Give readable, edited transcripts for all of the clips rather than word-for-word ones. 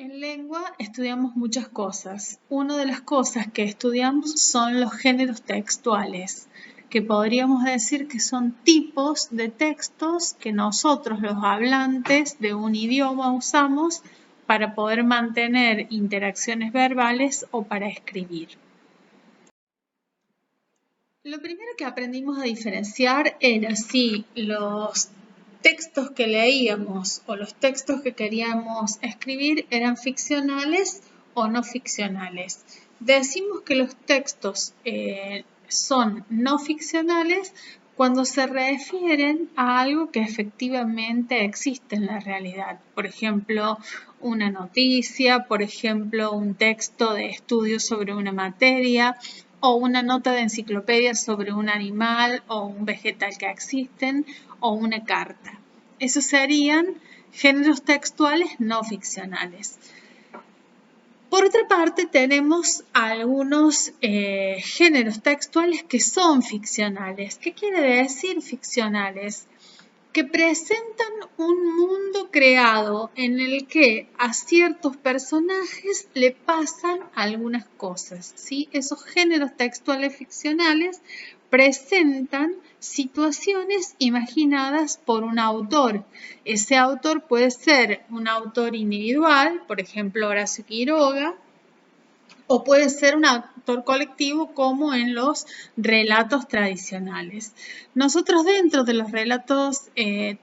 En lengua estudiamos muchas cosas. Una de las cosas que estudiamos son los géneros textuales, que podríamos decir que son tipos de textos que nosotros los hablantes de un idioma usamos para poder mantener interacciones verbales o para escribir. Lo primero que aprendimos a diferenciar era si los textos que leíamos o los textos que queríamos escribir eran ficcionales o no ficcionales. Decimos que los textos son no ficcionales cuando se refieren a algo que efectivamente existe en la realidad. Por ejemplo, una noticia, por ejemplo, un texto de estudio sobre una materia, o una nota de enciclopedia sobre un animal o un vegetal que existen, o una carta. Esos serían géneros textuales no ficcionales. Por otra parte, tenemos algunos géneros textuales que son ficcionales. ¿Qué quiere decir ficcionales? Que presentan un mundo creado en el que a ciertos personajes le pasan algunas cosas, ¿sí? Esos géneros textuales ficcionales presentan situaciones imaginadas por un autor. Ese autor puede ser un autor individual, por ejemplo, Horacio Quiroga, o puede ser un autor colectivo como en los relatos tradicionales. Nosotros dentro de los relatos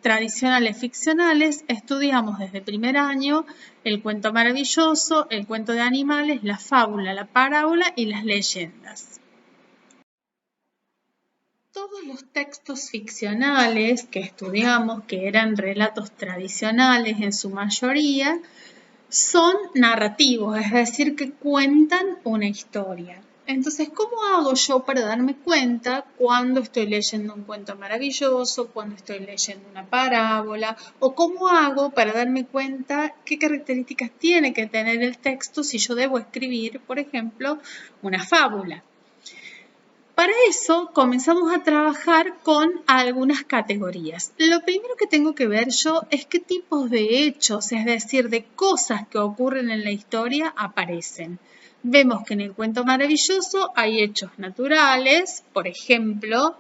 tradicionales ficcionales estudiamos desde primer año el cuento maravilloso, el cuento de animales, la fábula, la parábola y las leyendas. Todos los textos ficcionales que estudiamos, que eran relatos tradicionales en su mayoría, son narrativos, es decir, que cuentan una historia. Entonces, ¿cómo hago yo para darme cuenta cuando estoy leyendo un cuento maravilloso, cuando estoy leyendo una parábola? ¿O cómo hago para darme cuenta qué características tiene que tener el texto si yo debo escribir, por ejemplo, una fábula? Para eso comenzamos a trabajar con algunas categorías. Lo primero que tengo que ver yo es qué tipos de hechos, es decir, de cosas que ocurren en la historia aparecen. Vemos que en el cuento maravilloso hay hechos naturales, por ejemplo,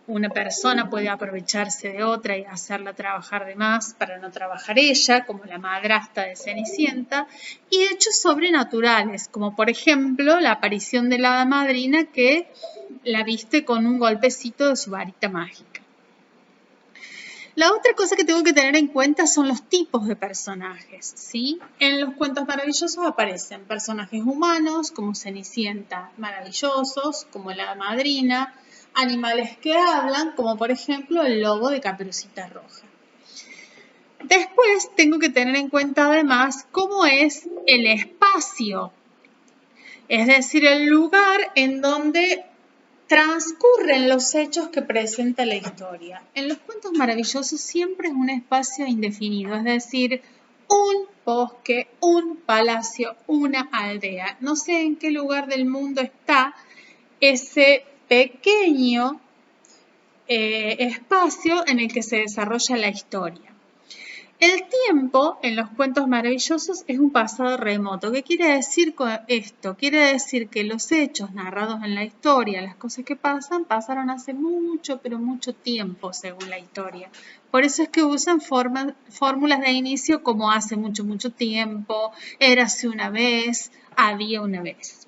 una persona puede aprovecharse de otra y hacerla trabajar de más para no trabajar ella, como la madrastra de Cenicienta, y hechos sobrenaturales, como por ejemplo la aparición de la hada madrina que la viste con un golpecito de su varita mágica. La otra cosa que tengo que tener en cuenta son los tipos de personajes, ¿sí? En los cuentos maravillosos aparecen personajes humanos, como Cenicienta, maravillosos, como la hada madrina, animales que hablan, como por ejemplo el lobo de Caperucita Roja. Después tengo que tener en cuenta además cómo es el espacio, es decir, el lugar en donde transcurren los hechos que presenta la historia. En los cuentos maravillosos siempre es un espacio indefinido, es decir, un bosque, un palacio, una aldea. No sé en qué lugar del mundo está ese pequeño espacio en el que se desarrolla la historia. El tiempo en los cuentos maravillosos es un pasado remoto. ¿Qué quiere decir con esto? Quiere decir que los hechos narrados en la historia, las cosas que pasaron hace mucho, pero mucho tiempo según la historia. Por eso es que usan fórmulas de inicio como hace mucho, mucho tiempo, érase una vez, había una vez.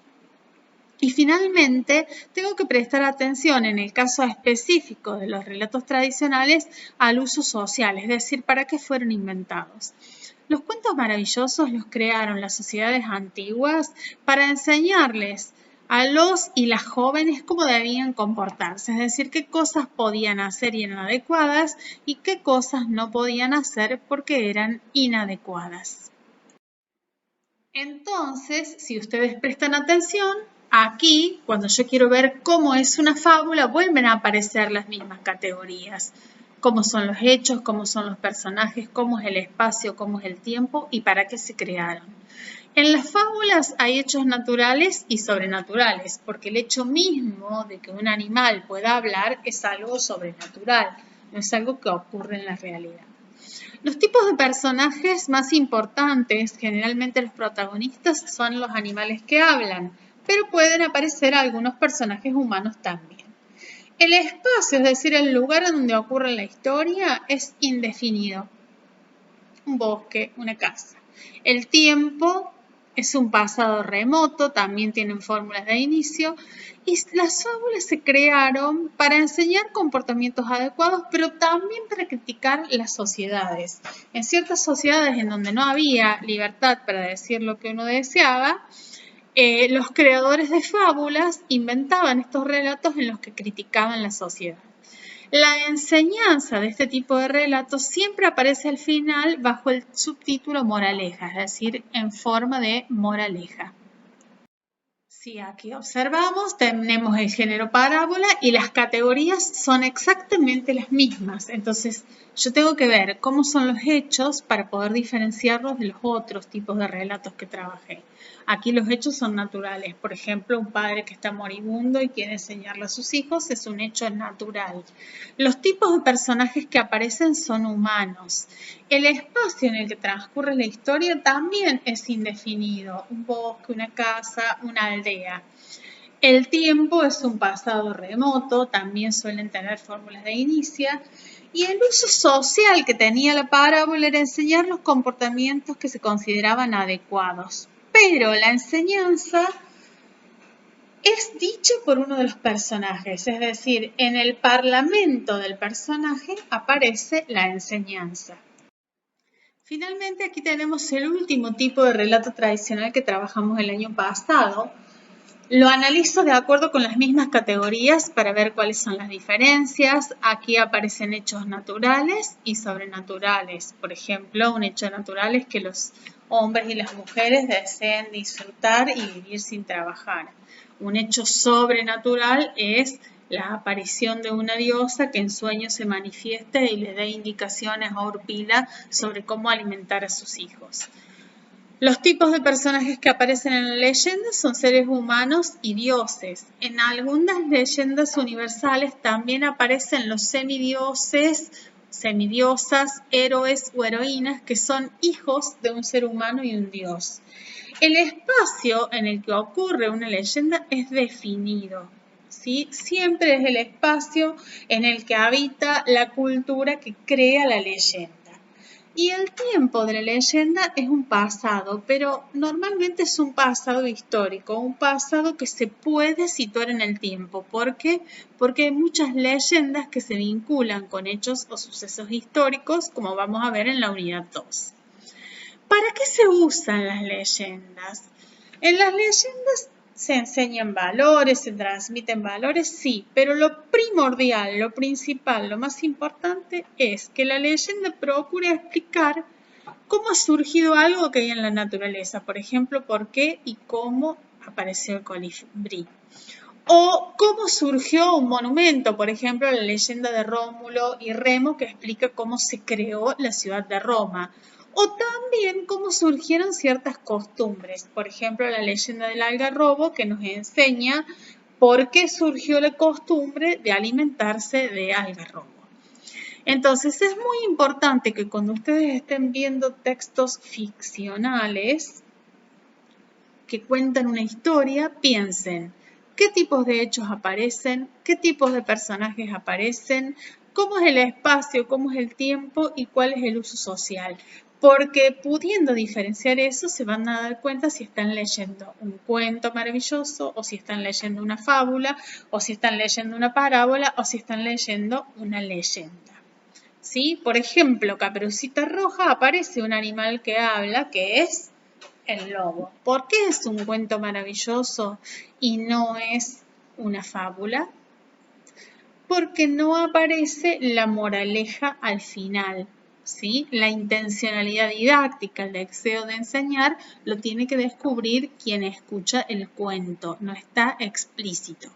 Y finalmente, tengo que prestar atención en el caso específico de los relatos tradicionales al uso social, es decir, para qué fueron inventados. Los cuentos maravillosos los crearon las sociedades antiguas para enseñarles a los y las jóvenes cómo debían comportarse, es decir, qué cosas podían hacer y eran adecuadas y qué cosas no podían hacer porque eran inadecuadas. Entonces, si ustedes prestan atención, aquí, cuando yo quiero ver cómo es una fábula, vuelven a aparecer las mismas categorías. Cómo son los hechos, cómo son los personajes, cómo es el espacio, cómo es el tiempo y para qué se crearon. En las fábulas hay hechos naturales y sobrenaturales, porque el hecho mismo de que un animal pueda hablar es algo sobrenatural, no es algo que ocurre en la realidad. Los tipos de personajes más importantes, generalmente los protagonistas, son los animales que hablan, pero pueden aparecer algunos personajes humanos también. El espacio, es decir, el lugar en donde ocurre la historia, es indefinido. Un bosque, una casa. El tiempo es un pasado remoto, también tienen fórmulas de inicio, y las fábulas se crearon para enseñar comportamientos adecuados, pero también para criticar las sociedades. En ciertas sociedades en donde no había libertad para decir lo que uno deseaba, los creadores de fábulas inventaban estos relatos en los que criticaban la sociedad. La enseñanza de este tipo de relatos siempre aparece al final bajo el subtítulo moraleja, es decir, en forma de moraleja. Si aquí observamos, tenemos el género parábola y las categorías son exactamente las mismas. Entonces, yo tengo que ver cómo son los hechos para poder diferenciarlos de los otros tipos de relatos que trabajé. Aquí los hechos son naturales. Por ejemplo, un padre que está moribundo y quiere enseñarle a sus hijos es un hecho natural. Los tipos de personajes que aparecen son humanos. El espacio en el que transcurre la historia también es indefinido. Un bosque, una casa, una aldea. El tiempo es un pasado remoto, también suelen tener fórmulas de inicio. Y el uso social que tenía la parábola era enseñar los comportamientos que se consideraban adecuados. Pero la enseñanza es dicha por uno de los personajes, es decir, en el parlamento del personaje aparece la enseñanza. Finalmente, aquí tenemos el último tipo de relato tradicional que trabajamos el año pasado. Lo analizo de acuerdo con las mismas categorías para ver cuáles son las diferencias. Aquí aparecen hechos naturales y sobrenaturales. Por ejemplo, un hecho natural es que los hombres y las mujeres deseen disfrutar y vivir sin trabajar. Un hecho sobrenatural es la aparición de una diosa que en sueños se manifiesta y le dé indicaciones a Orpila sobre cómo alimentar a sus hijos. Los tipos de personajes que aparecen en la leyenda son seres humanos y dioses. En algunas leyendas universales también aparecen los semidioses, semidiosas, héroes o heroínas que son hijos de un ser humano y un dios. El espacio en el que ocurre una leyenda es definido, ¿sí? Siempre es el espacio en el que habita la cultura que crea la leyenda. Y el tiempo de la leyenda es un pasado, pero normalmente es un pasado histórico, un pasado que se puede situar en el tiempo. ¿Por qué? Porque hay muchas leyendas que se vinculan con hechos o sucesos históricos, como vamos a ver en la unidad 2. ¿Para qué se usan las leyendas? En las leyendas se enseñan valores, se transmiten valores, sí, pero lo primordial, lo principal, lo más importante es que la leyenda procure explicar cómo ha surgido algo que hay en la naturaleza, por ejemplo, por qué y cómo apareció el colibrí. O cómo surgió un monumento, por ejemplo, la leyenda de Rómulo y Remo que explica cómo se creó la ciudad de Roma. O también cómo surgieron ciertas costumbres, por ejemplo, la leyenda del algarrobo que nos enseña por qué surgió la costumbre de alimentarse de algarrobo. Entonces, es muy importante que cuando ustedes estén viendo textos ficcionales que cuentan una historia, piensen qué tipos de hechos aparecen, qué tipos de personajes aparecen, cómo es el espacio, cómo es el tiempo y cuál es el uso social. Porque pudiendo diferenciar eso, se van a dar cuenta si están leyendo un cuento maravilloso, o si están leyendo una fábula, o si están leyendo una parábola, o si están leyendo una leyenda. ¿Sí? Por ejemplo, Caperucita Roja aparece un animal que habla, que es el lobo. ¿Por qué es un cuento maravilloso y no es una fábula? Porque no aparece la moraleja al final, ¿sí? La intencionalidad didáctica, el deseo de enseñar, lo tiene que descubrir quien escucha el cuento, no está explícito.